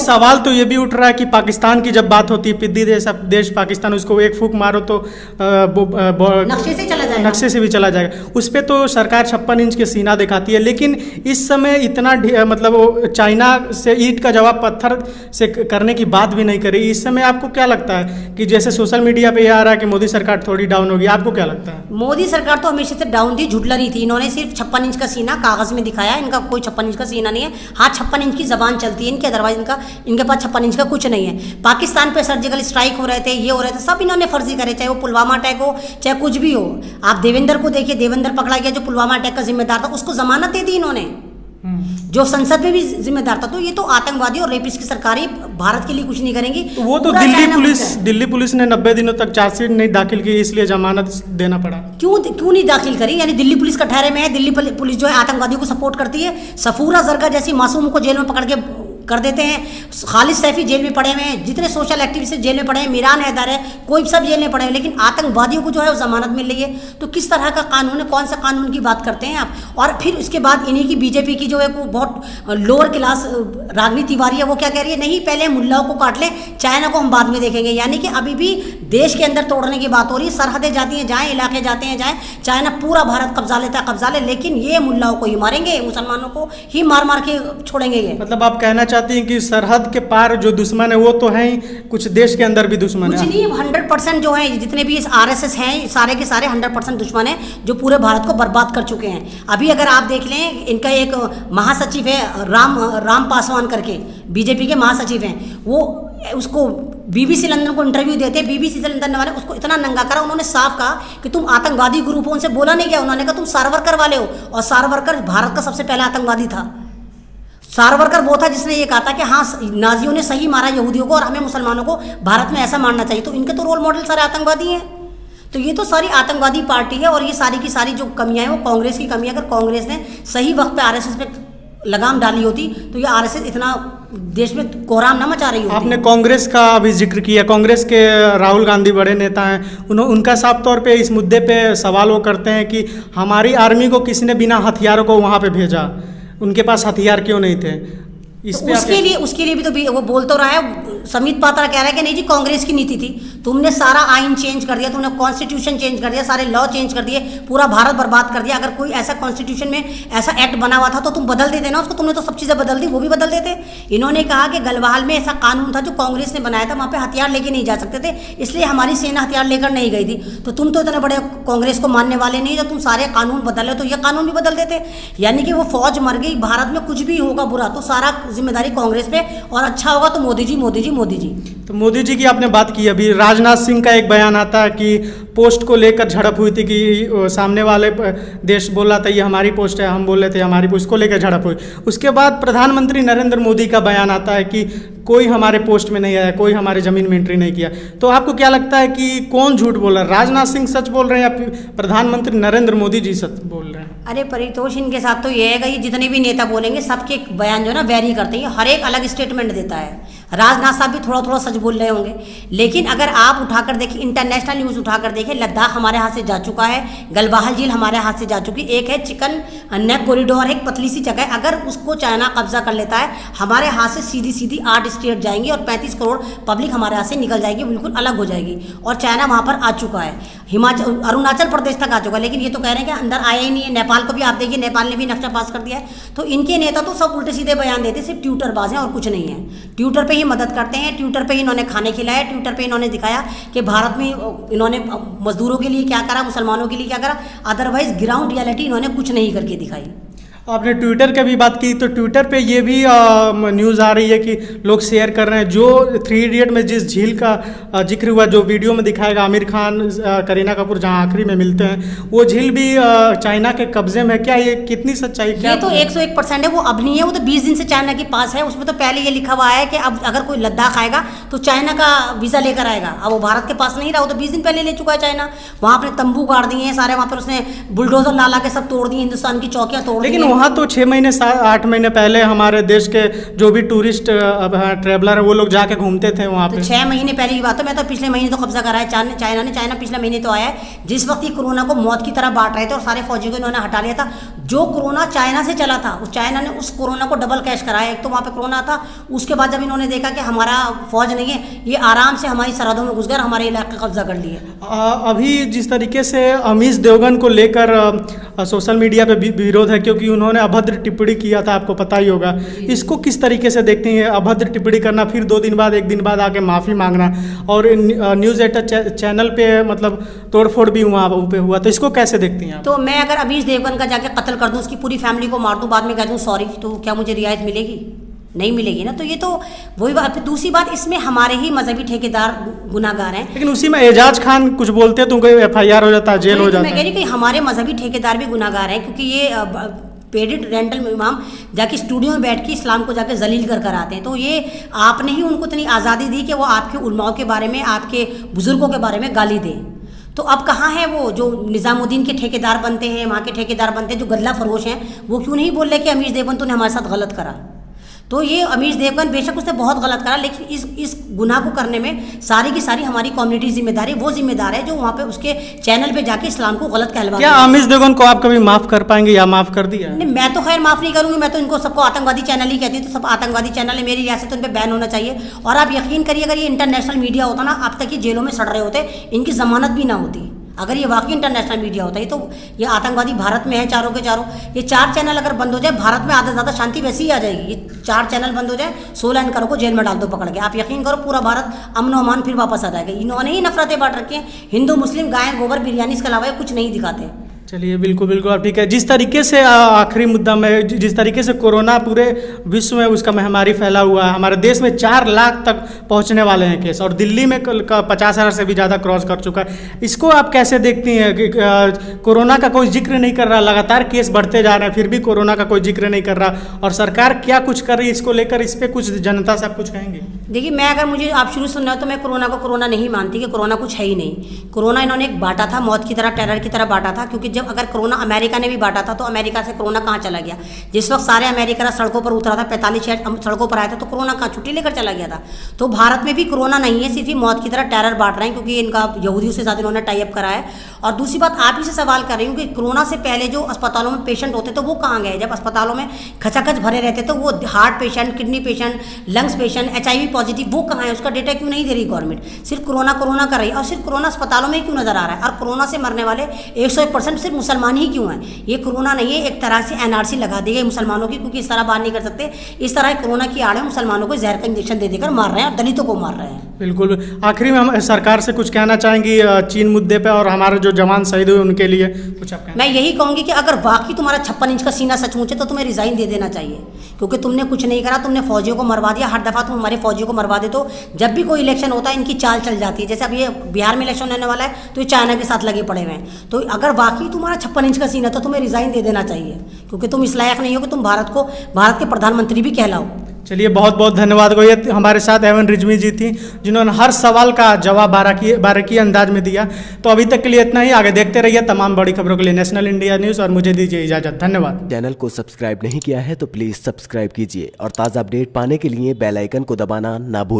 सवाल तो ये भी उठ रहा है कि पाकिस्तान की जब बात होती है, पिद्दी देश पाकिस्तान, उसको एक फूंक मारो तो नक्शे से भी चला जाएगा। उस पर तो सरकार 56 इंच के सीना दिखाती है, लेकिन इस समय इतना मतलब चाइना से ईंट का जवाब पत्थर से करने की बात भी नहीं करी। इस समय आपको क्या लगता है कि जैसे सोशल मीडिया पे ये आ रहा है कि मोदी सरकार थोड़ी डाउन होगी, आपको क्या लगता है? मोदी सरकार तो हमेशा से डाउन थी, झुटला रही थी। इन्होंने सिर्फ 56 इंच का सीना कागज में दिखाया, इनका कोई 56 इंच का सीना नहीं है। हाँ, 56 इंच की जबान चलती है इनकी, अदरवाइज इनके पास 56 इंच का कुछ नहीं है। पाकिस्तान पे सर्जिकल स्ट्राइक हो रहे थे, ये हो रहे थे, सब इन्होंने फर्जी करे, चाहे वो पुलवामा अटैक हो, चाहे कुछ भी हो। आप देवेंद्र को देखिए, देवेंद्र पकड़ा गया जो पुलवामा अटैक का जिम्मेदार था, उसको जमानत दे दी इन्होंने, जो संसद में भी जिम्मेदार था। तो ये तो आतंकवादी और रेपिस्ट की सरकारें भारत के लिए कुछ नहीं करेंगी। वो तो दिल्ली पुलिस ने 90 दिनों तक चार्जशीट नहीं दाखिल की, इसलिए जमानत देना पड़ा। क्यों नहीं दाखिल करी? यानी दिल्ली पुलिस का ठहरे में है, दिल्ली पुलिस जो है आतंकवादियों को सपोर्ट करती है। सफूरा जरगा जैसी मासूम को जेल में पकड़ के कर देते हैं। खालिद सैफी जेल में पड़े हुए हैं, जितने सोशल एक्टिविस्ट जेल में पड़े हैं, मीरान हैदर है, कोई सब जेल में पड़े हैं, लेकिन आतंकवादियों को जो है वो जमानत मिल रही है। तो किस तरह का कानून है? कौन सा कानून की बात करते हैं आप? और फिर उसके बाद इन्हीं की बीजेपी की जो है वो बहुत लोअर क्लास रागनी तिवारी है, वो क्या कह रही है, नहीं पहले मुल्लाओं को काट लें, चाइना को हम बाद में देखेंगे। यानी कि अभी भी देश के अंदर तोड़ने की बात हो रही है। सरहदें जाती हैं जाएँ, इलाके जाते हैं जाएँ, चाइना पूरा भारत कब्जा लेता है कब्जा ले, लेकिन ये मुल्लाओं को ही मारेंगे, मुसलमानों को ही मार मार के छोड़ेंगे। ये मतलब आप कहना चाहती हैं कि सरहद के पार जो दुश्मन है वो तो है ही, कुछ देश के अंदर भी दुश्मन है? कुछ नहीं, 100% जो है जितने भी इस RSS हैं सारे के सारे 100% दुश्मन है, जो पूरे भारत को बर्बाद कर चुके हैं। अभी अगर आप देख लें, इनका एक महासचिव है राम पासवान करके, बीजेपी के महासचिव हैं, वो उसको BBC लंदन को इंटरव्यू देते हैं। BBC लंदन वाले उसको इतना नंगा करा, उन्होंने साफ कहा कि तुम आतंकवादी ग्रुप हो। उनसे बोला नहीं गया, उन्होंने कहा तुम सारवरकर वाले हो, और सारवरकर भारत का सबसे पहला आतंकवादी था। सारवरकर वो था जिसने ये कहा था कि हाँ नाजियों ने सही मारा यहूदियों को और हमें मुसलमानों को भारत में ऐसा मानना चाहिए। तो इनके तो रोल मॉडल सारे आतंकवादी हैं। तो ये तो सारी आतंकवादी पार्टी है, और ये सारी की सारी जो कमियां हैं वो कांग्रेस की कमी है। अगर कांग्रेस ने सही वक्त पे RSS पे लगाम डाली होती तो ये RSS इतना देश में कोहराम न मचा रही होती। आपने कांग्रेस का अभी जिक्र किया, कांग्रेस के राहुल गांधी बड़े नेता हैं, उनका साफ तौर पे इस मुद्दे पे सवाल वो करते हैं कि हमारी आर्मी को किसी ने बिना हथियारों को वहाँ पे भेजा, उनके पास हथियार क्यों नहीं थे? तो उसके लिए भी तो वो बोल तो रहा है, समित पात्रा कह रहा है कि नहीं जी कांग्रेस की नीति थी, तुमने सारा आइन चेंज कर दिया, तुमने कॉन्स्टिट्यूशन चेंज कर दिया, सारे लॉ चेंज कर दिए, पूरा भारत बर्बाद कर दिया। अगर कोई ऐसा कॉन्स्टिट्यूशन में ऐसा एक्ट बना हुआ था तो तुम बदल देते ना उसको, तुमने तो सब चीज़ें बदल दी, वो भी बदल देते। इन्होंने कहा कि गलवाल में ऐसा कानून था जो कांग्रेस ने बनाया था, वहाँ पे हथियार लेके नहीं जा सकते थे, इसलिए हमारी सेना हथियार लेकर नहीं गई थी। तो तुम तो इतने बड़े कांग्रेस को मानने वाले नहीं, जब तुम सारे कानून बदले तो ये कानून भी बदल देते। यानी कि वो फौज मर गई, भारत में कुछ भी होगा बुरा तो सारा जिम्मेदारी कांग्रेस पे, और अच्छा होगा तो मोदी जी मोदी जी मोदी जी। तो मोदी जी की आपने बात की, अभी राजनाथ सिंह का एक बयान आता है कि पोस्ट को लेकर झड़प हुई थी, कि सामने वाले देश बोल रहा था ये हमारी पोस्ट है, हम बोल रहे थे हमारी पोस्ट को लेकर झड़प हुई। उसके बाद प्रधानमंत्री नरेंद्र मोदी का बयान आता है कि कोई हमारे पोस्ट में नहीं आया, कोई हमारे ज़मीन में एंट्री नहीं किया। तो आपको क्या लगता है कि कौन झूठ बोल रहा है, राजनाथ सिंह सच बोल रहे हैं या प्रधानमंत्री नरेंद्र मोदी जी सच बोल रहे हैं? अरे परितोष, इनके साथ तो ये है कि ये जितने भी नेता बोलेंगे सबके बयान जो है ना वेरी करते हैं, हर एक अलग स्टेटमेंट देता है। राजनाथ साहब भी थोड़ा थोड़ा सच बोल रहे होंगे, लेकिन अगर आप उठाकर देखिए, इंटरनेशनल न्यूज़ उठाकर देखिए, लद्दाख हमारे हाथ से जा चुका है, गलवाहल झील हमारे हाथ से जा चुकी, एक है चिकन नेक कॉरिडोर, एक पतली सी जगह, अगर उसको चाइना कब्जा कर लेता है, हमारे हाथ से सीधी सीधी 8 स्टेट जाएंगी और 35 करोड़ पब्लिक हमारे हाथ से निकल जाएगी, बिल्कुल अलग हो जाएगी। और चाइना वहाँ पर आ चुका है, हिमाचल अरुणाचल प्रदेश तक आ चुका है, लेकिन ये तो कह रहे हैं कि अंदर आया ही नहीं है। नेपाल को भी आप देखिए, नेपाल ने भी नक्शा पास कर दिया है। तो इनके नेता तो सब उल्टे सीधे बयान देते, सिर्फ ट्विटरबाज हैं और कुछ नहीं है। ट्विटर पे ही मदद करते हैं, ट्विटर पे ही इन्होंने खाने खिलाया, ट्विटर पे इन्होंने दिखाया कि भारत में इन्होंने मजदूरों के लिए क्या करा, मुसलमानों के लिए क्या करा, अदरवाइज ग्राउंड रियलिटी इन्होंने कुछ नहीं करके दिखाई। आपने ट्विटर की भी बात की, तो ट्विटर पे ये भी न्यूज़ आ रही है कि लोग शेयर कर रहे हैं, जो 3 इडियट में जिस झील का जिक्र हुआ, जो वीडियो में दिखाएगा आमिर खान करीना कपूर जहां आखिरी में मिलते हैं, वो झील भी चाइना के कब्जे में। क्या ये कितनी सच्चाई? क्या ये तो 101% है, वो अब नहीं है, वो तो 20 दिन से चाइना के पास है। उसमें तो पहले ये लिखा हुआ है कि अब अगर कोई लद्दाख आएगा तो चाइना का वीज़ा लेकर आएगा। अब वो भारत के पास नहीं रहा, वो तो 20 दिन पहले ले चुका है चाइना। वहाँ अपने तंबू गाड़ दिए हैं सारे, वहाँ पर उसने बुलडोजर ला के सब तोड़ दिए, हिंदुस्तान की चौकियाँ तोड़ दी। वहाँ तो 6 महीने 8 महीने पहले हमारे देश के जो भी टूरिस्ट ट्रेवलर है वो लोग जाके घूमते थे वहाँ पे। 6 महीने पहले की बात है, मैं तो पिछले महीने तो कब्जा करा है चाइना ने। चाइना पिछले महीने तो आया है, जिस वक्त ये कोरोना को मौत की तरह बांट रहे थे और सारे फौजी को इन्होंने हटा लिया था। जो कोरोना चाइना से चला था, उस चाइना ने उस कोरोना को डबल कैश कराया। एक तो वहाँ पे कोरोना था, उसके बाद जब इन्होंने देखा कि हमारा फौज नहीं है, ये आराम से हमारी सरहदों में घुस गए, हमारे इलाके कब्जा कर लिए। अभी जिस तरीके से अमीश देवगन को लेकर सोशल मीडिया पे विरोध है, क्योंकि उन्होंने अभद्र टिप्पणी किया था, आपको पता ही होगा। इसको किस तरीके से देखते हैं, अभद्र टिप्पणी करना, फिर 2 दिन बाद 1 दिन बाद आके माफ़ी मांगना, और न्यूज़ 8 चैनल पे मतलब तोड़फोड़ भी वहाँ पे हुआ, तो इसको कैसे देखती हैं आप? तो मैं अगर अमीश देवगन का जाके कत्ल कर दूं, उसकी पूरी फैमिली को मार दूं, बाद में कह दूं सॉरी, तो क्या मुझे रियायत मिलेगी? नहीं मिलेगी ना। तो ये तो वही बात। दूसरी बात, इसमें हमारे ही मजहबी ठेकेदार गुनाहगार हैं। लेकिन उसी में एजाज खान कुछ बोलते हैं तो उनको FIR हो जाता है, जेल हो जाता है। मैं कह रही कि हमारे मजहबी ठेकेदार भी गुनाहगार हैं, क्योंकि ये पेडेड रेंटल इमाम जाके स्टूडियो में बैठ के इस्लाम को जाके जलील कर आते हैं। तो ये आपने ही उनको इतनी आज़ादी दी कि वो आपके उलमाओं के बारे में, आपके बुजुर्गों के बारे में गाली दें। तो अब कहाँ है वो जो निज़ामुद्दीन के ठेकेदार बनते हैं, वहाँ के ठेकेदार बनते हैं, जो गल्ला फरोश हैं, वो क्यों नहीं बोल रहे कि अमीश देवगन तूने हमारे साथ गलत करा? तो ये अमीश देवगन बेशक उसने बहुत गलत करा, लेकिन इस गुनाह को करने में सारी की सारी हमारी कम्युनिटी जिम्मेदार है। वो जिम्मेदार है जो वहाँ पे उसके चैनल पे जाके इस्लाम को गलत कहलवा। क्या अमीश देवगन को आप कभी माफ़ कर पाएंगे या माफ़ कर दिया? नहीं, मैं तो खैर माफ़ नहीं करूँगी। मैं तो इनको सबको आतंकवादी चैनल ही कहती हूँ। तो सब आतंकवादी चैनल है, मेरी रियासत उन पर बैन होना चाहिए। और आप यकीन करिए, अगर ये इंटरनेशनल मीडिया होता ना, अब तक ये जेलों में सड़ रहे होते, इनकी जमानत भी ना होती। अगर ये वाकई इंटरनेशनल मीडिया होता है, तो ये आतंकवादी भारत में है चारों के चारों। ये 4 चैनल अगर बंद हो जाए, भारत में आधा से ज़्यादा शांति वैसे ही आ जाएगी। ये 4 चैनल बंद हो जाए, 16 एंकरों को जेल में डाल दो पकड़ के, आप यकीन करो पूरा भारत अमन अमान फिर वापस आ जाएगा। इन्होंने ही नफरतें बांट रखी हैं, हिंदू मुस्लिम, गाय गोबर बिरयानी, इसके अलावा कुछ नहीं दिखाते। चलिए, बिल्कुल बिल्कुल आप ठीक है। जिस तरीके से आखिरी मुद्दा में, जिस तरीके से कोरोना पूरे विश्व में उसका महामारी फैला हुआ है, हमारे देश में 4 लाख तक पहुंचने वाले हैं केस, और दिल्ली में 50,000 से भी ज़्यादा क्रॉस कर चुका है। इसको आप कैसे देखती हैं कि कोरोना का कोई जिक्र नहीं कर रहा, लगातार केस बढ़ते जा रहे हैं, फिर भी कोरोना का कोई जिक्र नहीं कर रहा, और सरकार क्या कुछ कर रही है इसको लेकर? इस पर कुछ जनता से आप कुछ कहेंगे? देखिए, मैं अगर मुझे आप शुरू सुन रहे हो तो मैं कोरोना को कोरोना नहीं मानती कि कोरोना कुछ है ही नहीं। कोरोना इन्होंने एक बांटा था, मौत की तरह, टेरर की तरह बांटा था। क्योंकि जब अगर कोरोना अमेरिका ने भी बांटा था, तो अमेरिका से कोरोना कहाँ चला गया? जिस वक्त सारे अमेरिका सड़कों पर उतरा था, 45 शहर सड़कों पर आया था, तो कोरोना कहाँ छुट्टी लेकर चला गया था? तो भारत में भी कोरोना नहीं है, सिर्फ ही मौत की तरह टेरर बांट रहे हैं, क्योंकि इनका यहूदियों से साथ इन्होंने टाई अप करा है। और दूसरी बात, आप ही से सवाल कर रही हूँ कि कोरोना से पहले जो अस्पतालों में पेशेंट होते तो वो कहाँ गए? जब अस्पतालों में खचाखच भरे रहते तो वो heart patient, kidney patient, lungs patient, HIV positive, वो कहाँ है? उसका डेटा क्यों नहीं दे रही गवर्नमेंट? सिर्फ कोरोना कोरोना कर रही है, और सिर्फ कोरोना अस्पतालों में ही क्यों नजर आ रहा है? और कोरोना से मरने वाले 101% सिर्फ मुसलमान ही क्यों हैं? ये कोरोना नहीं है, एक तरह से NRC लगा दी गई मुसलमानों की, क्योंकि इस तरह बात नहीं कर सकते। इस तरह कोरोना की आड़ में मुसलमानों को जहर का इंजेक्शन दे देकर मार रहे हैं और दलितों को मार रहे हैं। बिल्कुल। आखिरी में हम सरकार से कुछ कहना चाहेंगी चीन मुद्दे पे, और हमारे जो जवान शहीद हुए उनके लिए कुछ आप कहना? मैं यही कहूँगी कि अगर वाकई तुम्हारा 56 इंच का सीना सचमुच है तो तुम्हें रिजाइन दे देना चाहिए, क्योंकि तुमने कुछ नहीं करा। तुमने फौजियों को मरवा दिया। हर दफ़ा तुम हमारे फौजियों को मरवा दे, तो जब भी कोई इलेक्शन होता है इनकी चाल चल जाती है। जैसे अब ये बिहार में इलेक्शन होने वाला है, तो ये चाइना के साथ लगे पड़े हुए हैं। तो अगर वाकई तुम्हारा 56 इंच का सीना, तो तुम्हें रिजाइन दे देना चाहिए, क्योंकि तुम इस लायक नहीं हो कि तुम भारत के प्रधानमंत्री भी कहलाओ। चलिए, बहुत बहुत धन्यवाद। ये हमारे साथ एवन रिजवी जी थी, जिन्होंने हर सवाल का जवाब बारीकी अंदाज में दिया। तो अभी तक के लिए इतना ही। आगे देखते रहिए तमाम बड़ी खबरों के लिए नेशनल इंडिया न्यूज़, और मुझे दीजिए इजाज़त। धन्यवाद। चैनल को सब्सक्राइब नहीं किया है तो प्लीज़ सब्सक्राइब कीजिए, और ताज़ा अपडेट पाने के लिए बेल आइकन को दबाना ना भूलें।